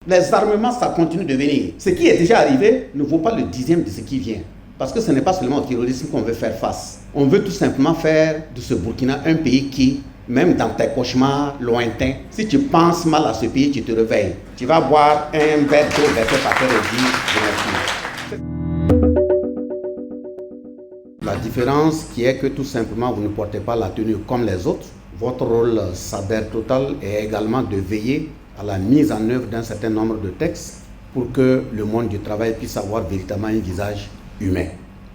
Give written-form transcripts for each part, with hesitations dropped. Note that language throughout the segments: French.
Les armements, ça continue de venir. Ce qui est déjà arrivé ne vaut pas le dixième de ce qui vient. Parce que ce n'est pas seulement au terrorisme qu'on veut faire face. On veut tout simplement faire de ce Burkina un pays qui, même dans tes cauchemars lointains, si tu penses mal à ce pays, tu te réveilles. Tu vas boire un verre d'eau versé par terre et dire « je m'excuse ». La différence qui est que tout simplement vous ne portez pas la tenue comme les autres. Votre rôle s'adhère total est également de veiller à la mise en œuvre d'un certain nombre de textes pour que le monde du travail puisse avoir véritablement un visage humain.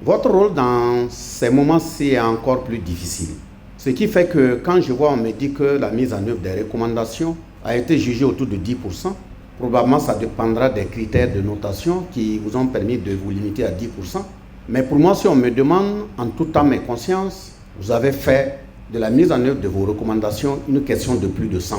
Votre rôle dans ces moments-ci est encore plus difficile. Ce qui fait que quand je vois, on me dit que la mise en œuvre des recommandations a été jugée autour de 10%, probablement ça dépendra des critères de notation qui vous ont permis de vous limiter à 10%. Mais pour moi, si on me demande en toute âme et conscience, vous avez fait de la mise en œuvre de vos recommandations une question de plus de 100%.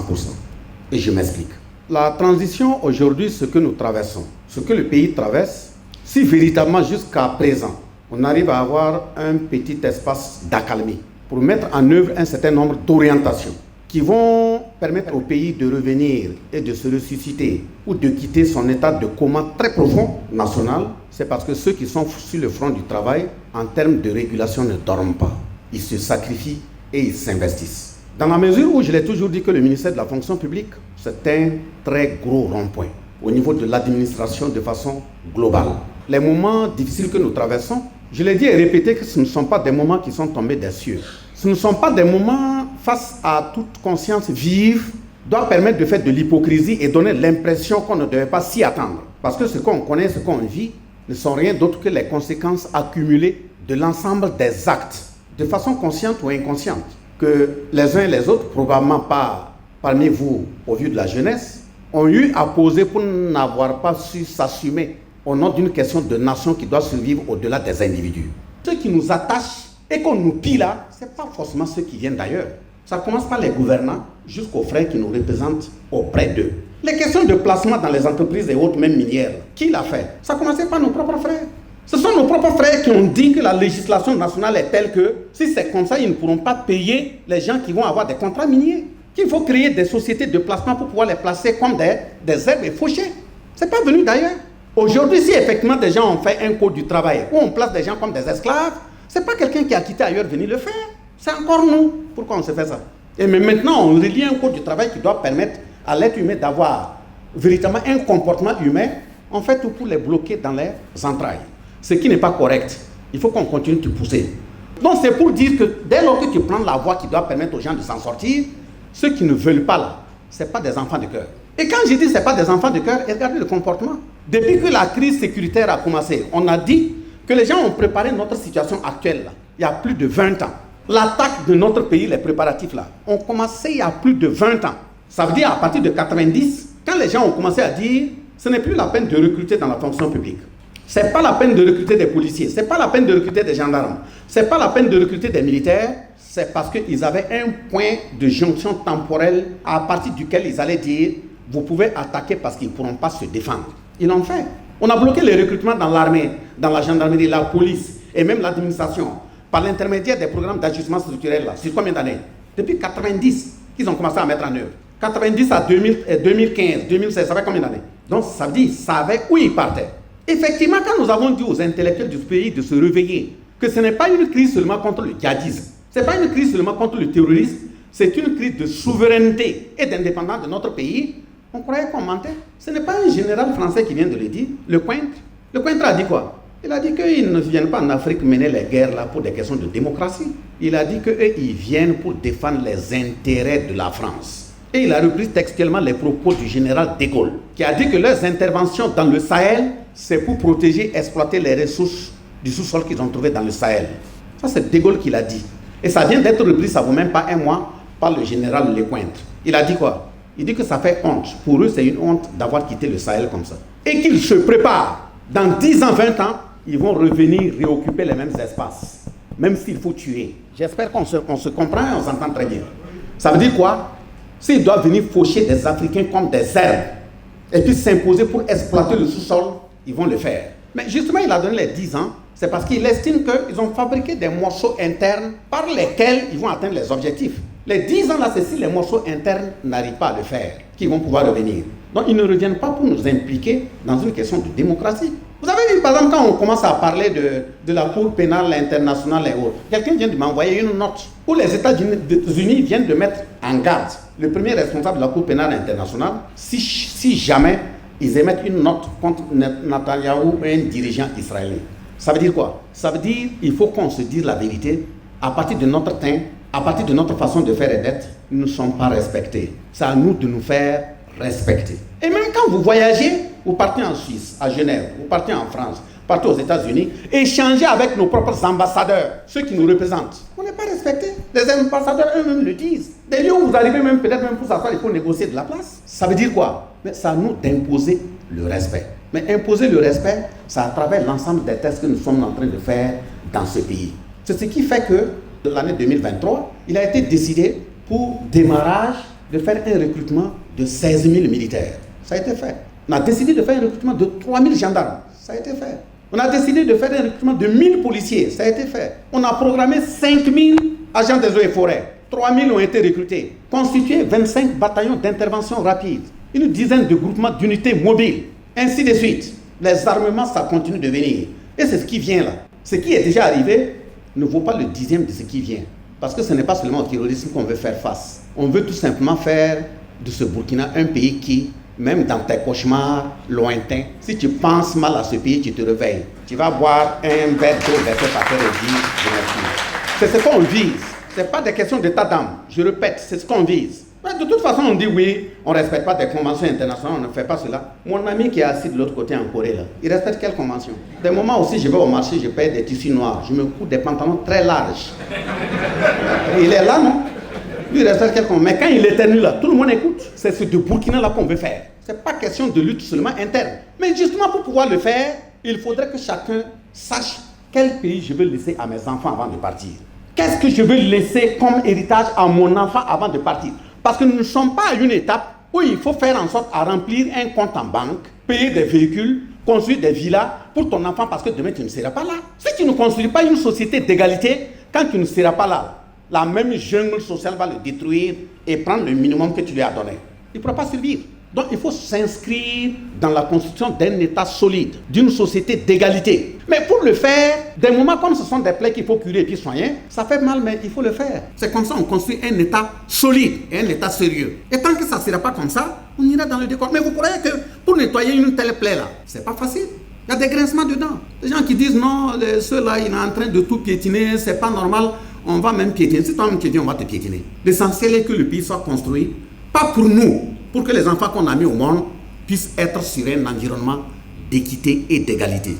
Et je m'explique. La transition aujourd'hui, ce que nous traversons, ce que le pays traverse, si véritablement jusqu'à présent, on arrive à avoir un petit espace d'accalmie pour mettre en œuvre un certain nombre d'orientations qui vont permettre au pays de revenir et de se ressusciter ou de quitter son état de coma très profond national, c'est parce que ceux qui sont sur le front du travail, en termes de régulation, ne dorment pas. Ils se sacrifient et ils s'investissent. Dans la mesure où je l'ai toujours dit que le ministère de la fonction publique, c'est un très gros rond-point au niveau de l'administration de façon globale. Les moments difficiles que nous traversons, je l'ai dit et répété que ce ne sont pas des moments qui sont tombés des cieux. Ce ne sont pas des moments face à toute conscience vive, doivent permettre de faire de l'hypocrisie et donner l'impression qu'on ne devait pas s'y attendre. Parce que ce qu'on connaît, ce qu'on vit, ne sont rien d'autre que les conséquences accumulées de l'ensemble des actes, de façon consciente ou inconsciente, que les uns et les autres, probablement pas parmi vous au vu de la jeunesse, ont eu à poser pour n'avoir pas su s'assumer au nom d'une question de nation qui doit survivre au-delà des individus. Ceux qui nous attachent et qu'on nous pille là, ce n'est pas forcément ceux qui viennent d'ailleurs. Ça commence par les gouvernants jusqu'aux frères qui nous représentent auprès d'eux. Les questions de placement dans les entreprises et autres, même minières, qui l'a fait? Ça a commencé par nos propres frères. Ce sont nos propres frères qui ont dit que la législation nationale est telle que si c'est comme ça, ils ne pourront pas payer les gens qui vont avoir des contrats miniers. Qu'il faut créer des sociétés de placement pour pouvoir les placer comme des herbes et fauchés. Ce n'est pas venu d'ailleurs. Aujourd'hui, si effectivement des gens ont fait un code du travail où on place des gens comme des esclaves, ce n'est pas quelqu'un qui a quitté ailleurs venir le faire. C'est encore nous. Pourquoi on se fait ça? Et mais maintenant, on relie un code du travail qui doit permettre à l'être humain d'avoir véritablement un comportement humain. On fait tout pour les bloquer dans les entrailles. Ce qui n'est pas correct. Il faut qu'on continue de pousser. Donc c'est pour dire que dès lors que tu prends la voie qui doit permettre aux gens de s'en sortir, ceux qui ne veulent pas là, ce n'est pas des enfants de cœur. Et quand je dis que ce n'est pas des enfants de cœur, regardez le comportement. Depuis que la crise sécuritaire a commencé, on a dit que les gens ont préparé notre situation actuelle là, il y a plus de 20 ans. L'attaque de notre pays, les préparatifs là, ont commencé il y a plus de 20 ans. Ça veut dire à partir de 90, quand les gens ont commencé à dire ce n'est plus la peine de recruter dans la fonction publique. Ce n'est pas la peine de recruter des policiers, ce n'est pas la peine de recruter des gendarmes, ce n'est pas la peine de recruter des militaires, c'est parce qu'ils avaient un point de jonction temporelle à partir duquel ils allaient dire vous pouvez attaquer parce qu'ils ne pourront pas se défendre. Ils l'ont fait. On a bloqué les recrutements dans l'armée, dans la gendarmerie, la police et même l'administration par l'intermédiaire des programmes d'ajustement structurel là. Sur combien d'années? Depuis 90 qu'ils ont commencé à mettre en œuvre. 90 à 2015, 2016, ça fait combien d'années? Donc ça veut dire qu'ils savaient où ils partaient. Effectivement, quand nous avons dit aux intellectuels du pays de se réveiller, que ce n'est pas une crise seulement contre le djihadisme, ce n'est pas une crise seulement contre le terrorisme, c'est une crise de souveraineté et d'indépendance de notre pays, on croyait qu'on mentait. Ce n'est pas un général français qui vient de le dire, Lecointre. Lecointre a dit quoi? Il a dit qu'ils ne viennent pas en Afrique mener les guerres là pour des questions de démocratie. Il a dit qu'eux, ils viennent pour défendre les intérêts de la France. Et il a repris textuellement les propos du général de Gaulle, qui a dit que leurs interventions dans le Sahel, c'est pour protéger et exploiter les ressources du sous-sol qu'ils ont trouvées dans le Sahel. Ça, c'est de Gaulle qui l'a dit. Et ça vient d'être repris, ça ne vaut même pas un mois, par le général Lecointre. Il a dit quoi? Il dit que ça fait honte. Pour eux, c'est une honte d'avoir quitté le Sahel comme ça. Et qu'ils se préparent. Dans 10 ans, 20 ans, ils vont revenir réoccuper les mêmes espaces. Même s'il faut tuer. J'espère qu'on se comprend et on s'entend très bien. Ça veut dire quoi? S'ils doivent venir faucher des Africains comme des herbes et puis s'imposer pour exploiter le sous-sol, ils vont le faire. Mais justement, il a donné les 10 ans, c'est parce qu'il estime qu'ils ont fabriqué des morceaux internes par lesquels ils vont atteindre les objectifs. Les 10 ans là, c'est si les morceaux internes n'arrivent pas à le faire, qu'ils vont pouvoir revenir. Donc ils ne reviennent pas pour nous impliquer dans une question de démocratie. Vous avez vu, par exemple, quand on commence à parler de la Cour pénale internationale et autres, quelqu'un vient de m'envoyer une note où les États-Unis viennent de mettre en garde le premier responsable de la Cour pénale internationale si jamais ils émettent une note contre Netanyahou, un dirigeant israélien. Ça veut dire quoi? Ça veut dire qu'il faut qu'on se dise la vérité. À partir de notre teint, à partir de notre façon de faire et d'être, nous ne sommes pas respectés. C'est à nous de nous faire respecter. Et même quand vous voyagez, vous partez en Suisse, à Genève, vous partez en France, vous partez aux États-Unis, échangez avec nos propres ambassadeurs, ceux qui nous représentent. On n'est pas respectés. Les ambassadeurs eux-mêmes le disent. Des lieux où vous arrivez même, peut-être même pour s'asseoir, il faut négocier de la place. Ça veut dire quoi? Mais c'est à nous d'imposer le respect. Mais imposer le respect, c'est à travers l'ensemble des tests que nous sommes en train de faire dans ce pays. C'est ce qui fait que, de l'année 2023, il a été décidé pour démarrage de faire un recrutement de 16 000 militaires. Ça a été fait. On a décidé de faire un recrutement de 3 000 gendarmes. Ça a été fait. On a décidé de faire un recrutement de 1 000 policiers. Ça a été fait. On a programmé 5 000 agents des eaux et forêts. 3 000 ont été recrutés. Constitué 25 bataillons d'intervention rapide. Une dizaine de groupements d'unités mobiles. Ainsi de suite. Les armements, ça continue de venir. Et c'est ce qui vient là. Ce qui est déjà arrivé ne vaut pas le dixième de ce qui vient. Parce que ce n'est pas seulement au terrorisme qu'on veut faire face. On veut tout simplement faire de ce Burkina un pays qui, même dans tes cauchemars lointains, si tu penses mal à ce pays, tu te réveilles. Tu vas boire un verre d'eau versé par terre et dire je m'excuse. C'est ce qu'on vise. Ce n'est pas des questions d'état d'âme. Je répète, c'est ce qu'on vise. Mais de toute façon, on dit oui, on ne respecte pas des conventions internationales, on ne fait pas cela. Mon ami qui est assis de l'autre côté en Corée, là, il respecte quelle convention? Des moments aussi, je vais au marché, je paye des tissus noirs, je me couds des pantalons très larges. Il est là, non? Lui, il respecte quelle convention? Mais quand il éternue là, tout le monde écoute. C'est ce de Burkina là qu'on veut faire. Ce n'est pas question de lutte seulement interne. Mais justement, pour pouvoir le faire, il faudrait que chacun sache quel pays je veux laisser à mes enfants avant de partir. Qu'est-ce que je veux laisser comme héritage à mon enfant avant de partir? Parce que nous ne sommes pas à une étape où il faut faire en sorte à remplir un compte en banque, payer des véhicules, construire des villas pour ton enfant parce que demain tu ne seras pas là. Si tu ne construis pas une société d'égalité, quand tu ne seras pas là, la même jungle sociale va le détruire et prendre le minimum que tu lui as donné. Il ne pourra pas survivre. Donc il faut s'inscrire dans la construction d'un État solide, d'une société d'égalité. Mais pour le faire, des moments comme ce sont des plaies qu'il faut curer et puis soigner, ça fait mal, mais il faut le faire. C'est comme ça qu'on construit un État solide et un État sérieux. Et tant que ça ne sera pas comme ça, on ira dans le décor. Mais vous croyez que pour nettoyer une telle plaie là, c'est pas facile. Il y a des grincements dedans. Des gens qui disent non, ceux-là, il est en train de tout piétiner, c'est pas normal, on va même piétiner. Si toi-même piétines, on va te piétiner. L'essentiel est que le pays soit construit, pas pour nous, pour que les enfants qu'on a mis au monde puissent être sur un environnement d'équité et d'égalité.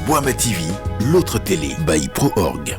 Boama TV, l'autre télé by Pro Org.